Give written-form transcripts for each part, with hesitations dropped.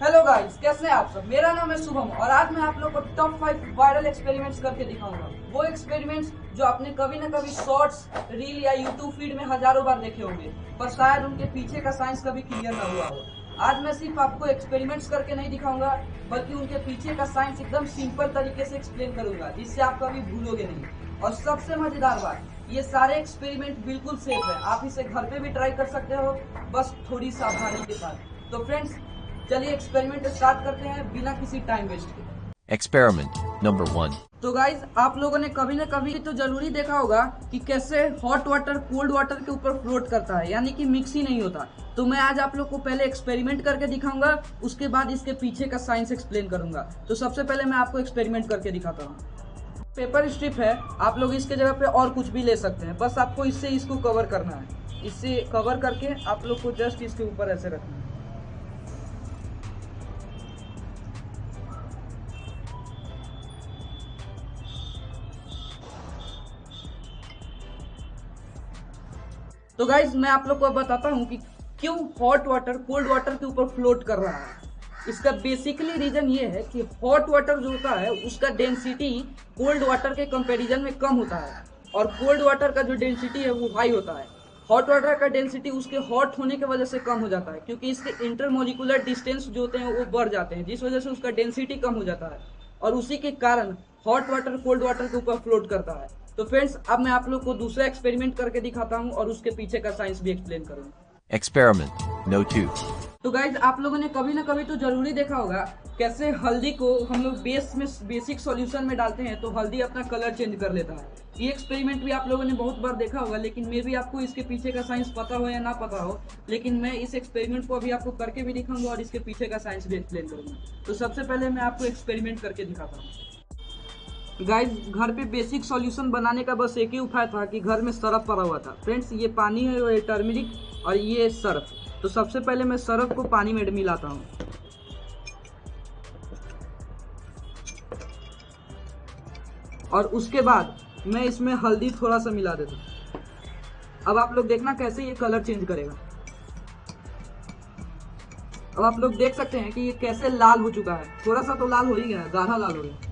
Hello guys, कैसे हैं आप सब। मेरा नाम है शुभम और आज मैं आप लोग को टॉप 5 वायरल एक्सपेरिमेंट्स करके दिखाऊंगा। वो एक्सपेरिमेंट्स जो आपने कभी ना कभी शॉर्ट्स, रील या यूट्यूब फीड में हजारों बार देखे होंगे, पर शायद उनके पीछे का साइंस कभी क्लियर ना हुआ हो। आज मैं सिर्फ आपको एक्सपेरिमेंट्स करके नहीं दिखाऊंगा, बल्कि उनके पीछे का साइंस एकदम सिंपल तरीके से एक्सप्लेन करूंगा, जिससे आप कभी भूलोगे नहीं। और सबसे मजेदार बात, ये सारे एक्सपेरिमेंट बिल्कुल सेफ है। आप इसे घर पे भी ट्राई कर सकते हो, बस थोड़ी सावधानी के साथ। तो फ्रेंड्स, चलिए एक्सपेरिमेंट स्टार्ट करते हैं बिना किसी टाइम वेस्ट के। Experiment number 1. तो गाइज, आप लोगों ने कभी न कभी तो जरूरी देखा होगा कि कैसे हॉट वाटर कोल्ड वाटर के ऊपर फ्लोट करता है, यानी कि मिक्स ही नहीं होता। तो मैं आज आप लोग को पहले एक्सपेरिमेंट करके दिखाऊंगा, उसके बाद इसके पीछे का साइंस एक्सप्लेन करूंगा। तो सबसे पहले मैं आपको एक्सपेरिमेंट करके दिखाता हूँ। पेपर स्ट्रिप है, आप लोग इसके जगह पे और कुछ भी ले सकते हैं, बस आपको इससे इसको कवर करना है। इससे कवर करके आप लोग को जस्ट इसके ऊपर ऐसे रखना है। तो गाइज, मैं आप लोग को बताता हूँ कि क्यों हॉट वाटर कोल्ड वाटर के ऊपर फ्लोट कर रहा है। इसका बेसिकली रीजन ये है कि हॉट वाटर जो होता है उसका डेंसिटी कोल्ड वाटर के कंपैरिजन में कम होता है, और कोल्ड वाटर का जो डेंसिटी है वो हाई होता है। हॉट वाटर का डेंसिटी उसके हॉट होने की वजह से कम हो जाता है, क्योंकि इसके इंटरमोलिकुलर डिस्टेंस जो होते हैं वो बढ़ जाते हैं, जिस वजह से उसका डेंसिटी कम हो जाता है, और उसी के कारण हॉट वाटर कोल्ड वाटर के ऊपर फ्लोट करता है। तो फ्रेंड्स, अब मैं आप लोग को दूसरा एक्सपेरिमेंट करके दिखाता हूँ और उसके पीछे का साइंस भी एक्सप्लेन करूंगा। Experiment no 2. तो गाइज, आप लोगों ने कभी ना कभी तो जरूरी देखा होगा कैसे हल्दी को हम लोग बेसिक सॉल्यूशन में डालते हैं तो हल्दी अपना कलर चेंज कर लेता है। ये एक्सपेरिमेंट भी आप लोगों ने बहुत बार देखा होगा, लेकिन मे भी आपको इसके पीछे का साइंस पता हो या ना पता हो, लेकिन मैं इस एक्सपेरिमेंट को अभी आपको करके भी दिखाऊंगा और इसके पीछे का साइंस भी एक्सप्लेन करूंगा। तो सबसे पहले मैं आपको एक्सपेरिमेंट करके दिखाता हूँ। गाइज, घर पे बेसिक सॉल्यूशन बनाने का बस एक ही उपाय था कि घर में सर्फ पड़ा हुआ था। फ्रेंड्स, ये पानी है और ये टर्मरिक और ये सर्फ। तो सबसे पहले मैं सर्फ को पानी में मिलाता हूँ, और उसके बाद मैं इसमें हल्दी थोड़ा सा मिला देता हूँ। अब आप लोग देखना कैसे ये कलर चेंज करेगा। अब आप लोग देख सकते हैं कि ये कैसे लाल हो चुका है। थोड़ा सा तो लाल हो ही गया है, गाढ़ा लाल हो गया।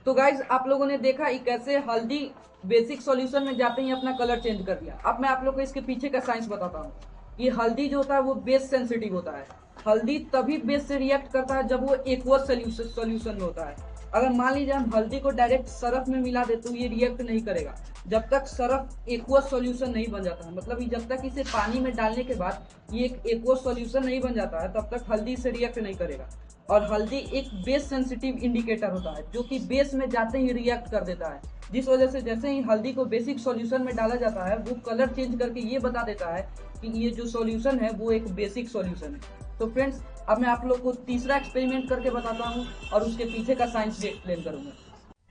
तो गाइज, आप लोगों ने देखा ये कैसे हल्दी बेसिक सॉल्यूशन में जाते ही अपना कलर चेंज कर दिया। अब मैं आप लोग को इसके पीछे का साइंस बताता हूँ। ये हल्दी जो होता है वो बेस सेंसिटिव होता है। हल्दी तभी बेस से रिएक्ट करता है जब वो एक्वस सॉल्यूशन में होता है। अगर मान लीजिए हम हल्दी को डायरेक्ट सरफ में मिला दे तो ये रिएक्ट नहीं करेगा जब तक सरफ एक्वस सॉल्यूशन नहीं बन जाता है। मतलब जब तक इसे पानी में डालने के बाद ये एक एक्वस सॉल्यूशन नहीं बन जाता है, तब तक हल्दी से रिएक्ट नहीं करेगा। और हल्दी एक बेस सेंसिटिव इंडिकेटर होता है, जो कि बेस में जाते ही रिएक्ट कर देता है, जिस वजह से जैसे ही हल्दी को बेसिक सॉल्यूशन में डाला जाता है वो कलर चेंज करके ये बता देता है कि ये जो सॉल्यूशन है वो एक बेसिक सॉल्यूशन है। तो फ्रेंड्स, अब मैं आप लोग को तीसरा एक्सपेरिमेंट करके बताता हूँ और उसके पीछे का साइंस भी एक्सप्लेन करूंगा।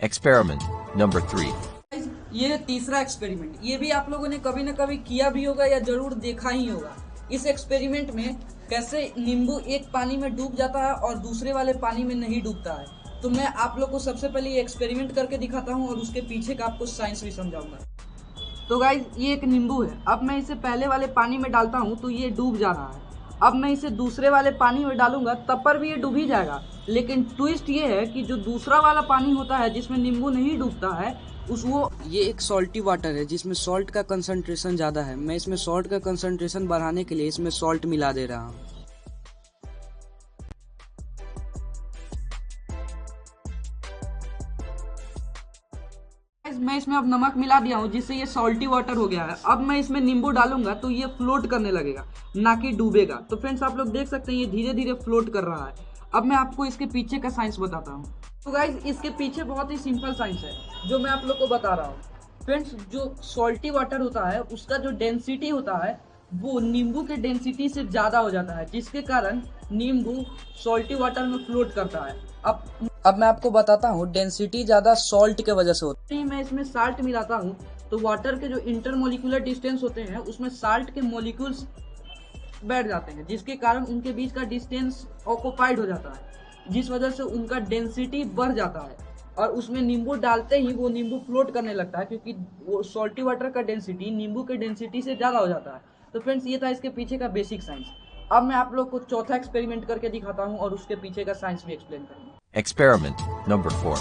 Experiment number 3. ये तीसरा एक्सपेरिमेंट, ये भी आप लोगों ने कभी ना कभी किया भी होगा या जरूर देखा ही होगा। इस एक्सपेरिमेंट में कैसे नींबू एक पानी में डूब जाता है और दूसरे वाले पानी में नहीं डूबता है। तो मैं आप लोग को सबसे पहले ये एक्सपेरिमेंट करके दिखाता हूँ और उसके पीछे का आपको साइंस भी समझाऊंगा। तो गाइज, ये एक नींबू है। अब मैं इसे पहले वाले पानी में डालता हूँ तो ये डूब जा रहा है। अब मैं इसे दूसरे वाले पानी में डालूंगा तब पर भी ये डूब ही जाएगा, लेकिन ट्विस्ट ये है कि जो दूसरा वाला पानी होता है जिसमें नींबू नहीं डूबता है ये एक सॉल्टी वाटर है जिसमें सॉल्ट का कंसंट्रेशन ज़्यादा है। मैं इसमें सॉल्ट का कंसंट्रेशन बढ़ाने के लिए इसमें सॉल्ट मिला दे रहा हूँ। मैं इसमें अब नमक मिला दिया हूँ, जिससे ये सॉल्टी वाटर हो गया है। अब मैं इसमें नींबू डालूंगा तो ये फ्लोट करने लगेगा, ना कि डूबेगा। तो फ्रेंड्स, आप लोग देख सकते हैं ये धीरे धीरे फ्लोट कर रहा है। अब मैं आपको इसके पीछे का साइंस बताता हूँ। तो गाइज, इसके पीछे बहुत ही सिंपल साइंस है जो मैं आप लोग को बता रहा हूँ। फ्रेंड्स, जो सॉल्टी वाटर होता है उसका जो डेंसिटी होता है वो नींबू के डेंसिटी से ज्यादा हो जाता है, जिसके कारण नींबू सॉल्टी वाटर में फ्लोट करता है। अब मैं आपको बताता हूँ डेंसिटी ज्यादा सॉल्ट के वजह से होती है। मैं इसमें साल्ट मिलाता हूँ तो वाटर के जो इंटरमोलिकुलर डिस्टेंस होते हैं उसमें साल्ट के मॉलिक्यूल्स बैठ जाते हैं, जिसके कारण उनके बीच का डिस्टेंस ऑक्युपाइड हो जाता है, जिस वजह से उनका डेंसिटी बढ़ जाता है। और उसमें नींबू डालते ही वो नींबू फ्लोट करने लगता है, क्योंकि वो सॉल्टी वाटर का डेंसिटी नींबू के डेंसिटी से ज्यादा हो जाता है। तो फ्रेंड्स, ये था इसके पीछे का बेसिक साइंस। अब मैं आप लोग को चौथा एक्सपेरिमेंट करके दिखाता हूँ और उसके पीछे का साइंस भी एक्सप्लेन करूंगा। Experiment number 4.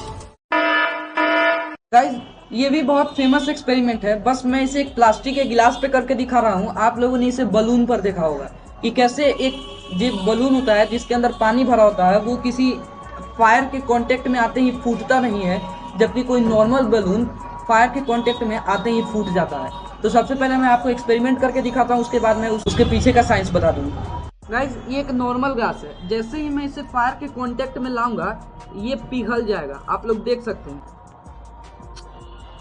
गाइज ये भी बहुत फेमस एक्सपेरिमेंट है, बस मैं इसे एक प्लास्टिक के गिलास पे करके दिखा रहा हूँ। आप लोगों ने इसे बलून पर देखा होगा कि कैसे एक जो बलून होता है जिसके अंदर पानी भरा होता है वो किसी फायर के कांटेक्ट में आते ही फूटता नहीं है, जबकि कोई नॉर्मल बलून फायर के कांटेक्ट में आते ही फूट जाता है। तो सबसे पहले मैं आपको एक्सपेरिमेंट करके दिखाता हूँ, उसके बाद मैं उसके पीछे का साइंस बता दूंगा। गाइज ये एक नॉर्मल ग्लास है, जैसे ही मैं इसे फायर के कांटेक्ट में लाऊंगा ये पिघल जाएगा। आप लोग देख सकते हैं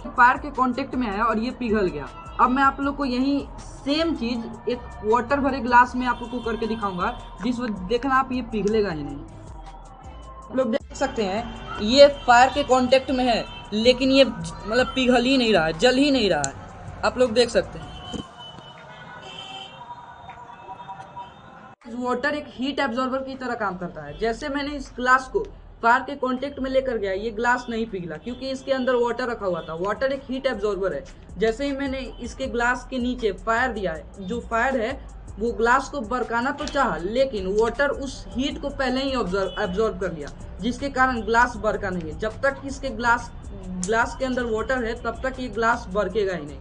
फायर के कांटेक्ट में है और ये पिघल गया। अब मैं आप लोग को यही सेम चीज एक वाटर भरे ग्लास में आप लोग को करके दिखाऊंगा, जिस देखना आप ये पिघलेगा ही नहीं। आप लोग देख सकते हैं ये फायर के कांटेक्ट में है लेकिन ये मतलब पिघल ही नहीं रहा है, जल ही नहीं रहा है। आप लोग देख सकते हैं वाटर एक हीट एब्जॉर्बर की तरह काम करता है। जैसे मैंने इस ग्लास को फायर के कांटेक्ट में लेकर गया, ये ग्लास नहीं पिघला क्योंकि इसके अंदर वाटर रखा हुआ था। वाटर एक हीट एब्जॉर्बर है। जैसे ही मैंने इसके ग्लास के नीचे फायर दिया है, जो फायर है वो ग्लास को बरकाना तो चाहा लेकिन वाटर उस हीट को पहले ही एब्जॉर्ब कर लिया, जिसके कारण ग्लास बरका नहीं है। जब तक इसके ग्लास के अंदर वाटर है तब तक ये ग्लास बरकेगा ही नहीं।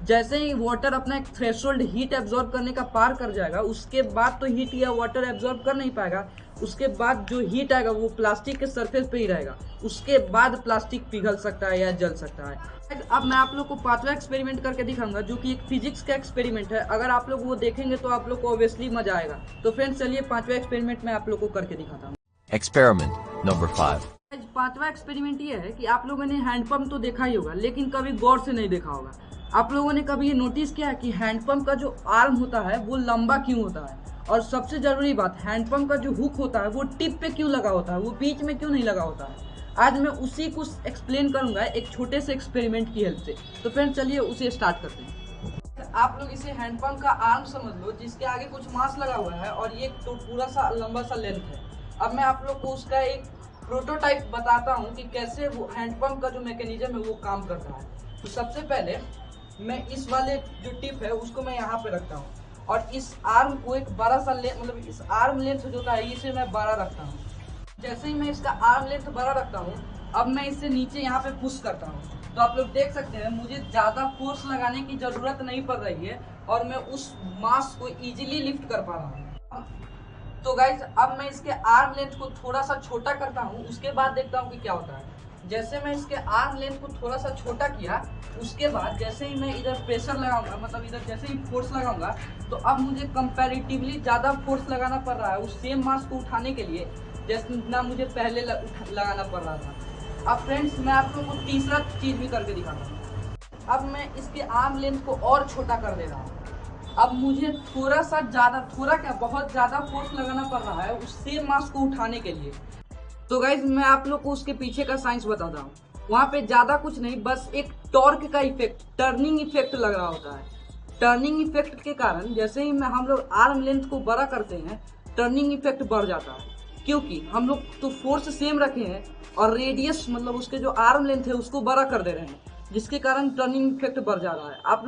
जैसे ही वाटर अपना एक थ्रेशोल्ड हीट एब्जॉर्ब करने का पार कर जाएगा, उसके बाद तो हीट या वाटर एब्जॉर्ब कर नहीं पाएगा। उसके बाद जो हीट आएगा वो प्लास्टिक के सरफेस पे ही रहेगा, उसके बाद प्लास्टिक पिघल सकता है या जल सकता है। अब मैं आप लोग को पांचवा एक्सपेरिमेंट करके दिखाऊंगा, जो कि एक फिजिक्स का एक्सपेरिमेंट है। अगर आप लोग वो देखेंगे तो आप लोग को ऑब्वियसली मजा आएगा। तो फ्रेंड्स चलिए पांचवा एक्सपेरिमेंट मैं आप लोग को करके दिखाता हूँ। Experiment number 5. पांचवा एक्सपेरिमेंट ये है कि आप लोगों ने हैंडपंप तो देखा ही होगा लेकिन कभी गौर से नहीं देखा होगा। आप लोगों ने कभी ये नोटिस किया है कि हैंडपंप का जो आर्म होता है वो लंबा क्यों होता है? और सबसे जरूरी बात, हैंडपंप का जो हुक होता है वो टिप पे क्यों लगा होता है, वो बीच में क्यों नहीं लगा होता है? आज मैं उसी को एक्सप्लेन करूंगा एक छोटे से एक्सपेरिमेंट की हेल्प से। तो फ्रेंड्स चलिए उसे स्टार्ट करते हैं। आप लोग इसे हैंडपंप का आर्म समझ लो, जिसके आगे कुछ मास लगा हुआ है और ये तो पूरा सा लंबा सा लेंथ है। अब मैं आप लोग को उसका एक प्रोटोटाइप बताता हूँ कि कैसे वो हैंडपंप का जो मैकेनिज्म है वो काम करता है। तो सबसे पहले मैं इस वाले जो टिप है उसको मैं यहाँ पे रखता हूँ और इस आर्म को एक बड़ा सा मतलब इस आर्म लेंथ जो होता है इसे मैं बड़ा रखता हूँ। जैसे ही मैं इसका आर्म लेंथ बड़ा रखता हूँ, अब मैं इसे नीचे यहाँ पे पुश करता हूँ। तो आप लोग देख सकते हैं मुझे ज़्यादा फोर्स लगाने की ज़रूरत नहीं पड़ रही है और मैं उस मास को इजीली लिफ्ट कर पा रहा हूँ। तो गाइज अब मैं इसके आर्म लेंथ को थोड़ा सा छोटा करता हूँ, उसके बाद देखता हूँ कि क्या होता है। जैसे मैं इसके आर्म लेंथ को थोड़ा सा छोटा किया, उसके बाद जैसे ही मैं इधर प्रेशर लगाऊंगा, मतलब इधर जैसे ही फोर्स लगाऊंगा, तो अब मुझे कंपैरेटिवली ज़्यादा फोर्स लगाना पड़ रहा है उस सेम मास को उठाने के लिए जितना मुझे पहले लगाना पड़ रहा था। अब फ्रेंड्स मैं आप लोगों को तीसरा चीज़ भी करके दिखाता हूँ। अब मैं इसके आर्म लेंथ को और छोटा कर दे रहा हूँ। अब मुझे थोड़ा सा ज़्यादा, थोड़ा क्या बहुत ज़्यादा फोर्स लगाना पड़ रहा है उस सेम मास को उठाने के लिए। तो गाइज मैं आप लोग को उसके पीछे का साइंस बताता हूँ। वहाँ पे ज़्यादा कुछ नहीं, बस एक टॉर्क का इफेक्ट, टर्निंग इफेक्ट लग रहा होता है। टर्निंग इफेक्ट के कारण जैसे ही हम लोग आर्म लेंथ को बड़ा करते हैं, टर्निंग इफेक्ट बढ़ जाता है, क्योंकि हम लोग तो फोर्स सेम रखे हैं और रेडियस मतलब उसके जो आर्म लेंथ है उसको बड़ा कर दे रहे हैं, जिसके कारण टर्निंग इफेक्ट बढ़ जा रहा है। आप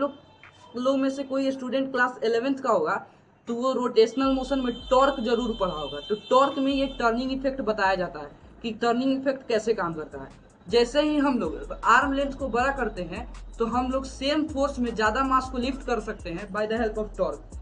लोग में से कोई स्टूडेंट क्लास 11th का होगा तो वो रोटेशनल मोशन में टॉर्क जरूर पढ़ा होगा। तो टॉर्क में ये टर्निंग इफेक्ट बताया जाता है कि टर्निंग इफेक्ट कैसे काम करता है। जैसे ही हम लोग आर्म लेंथ को बड़ा करते हैं तो हम लोग सेम फोर्स में ज़्यादा मास को लिफ्ट कर सकते हैं by the help of torque.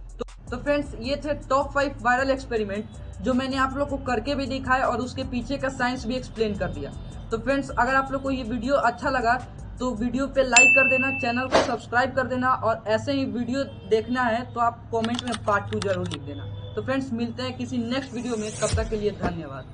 तो फ्रेंड्स ये थे टॉप 5 वायरल एक्सपेरिमेंट जो मैंने आप लोग को करके भी दिखाया और उसके पीछे का साइंस भी एक्सप्लेन कर दिया। तो फ्रेंड्स अगर आप लोग को ये वीडियो अच्छा लगा तो वीडियो पे लाइक कर देना, चैनल को सब्सक्राइब कर देना और ऐसे ही वीडियो देखना है तो आप कमेंट में पार्ट 2 जरूर लिख देना। तो फ्रेंड्स मिलते हैं किसी नेक्स्ट वीडियो में, तब तक के लिए धन्यवाद।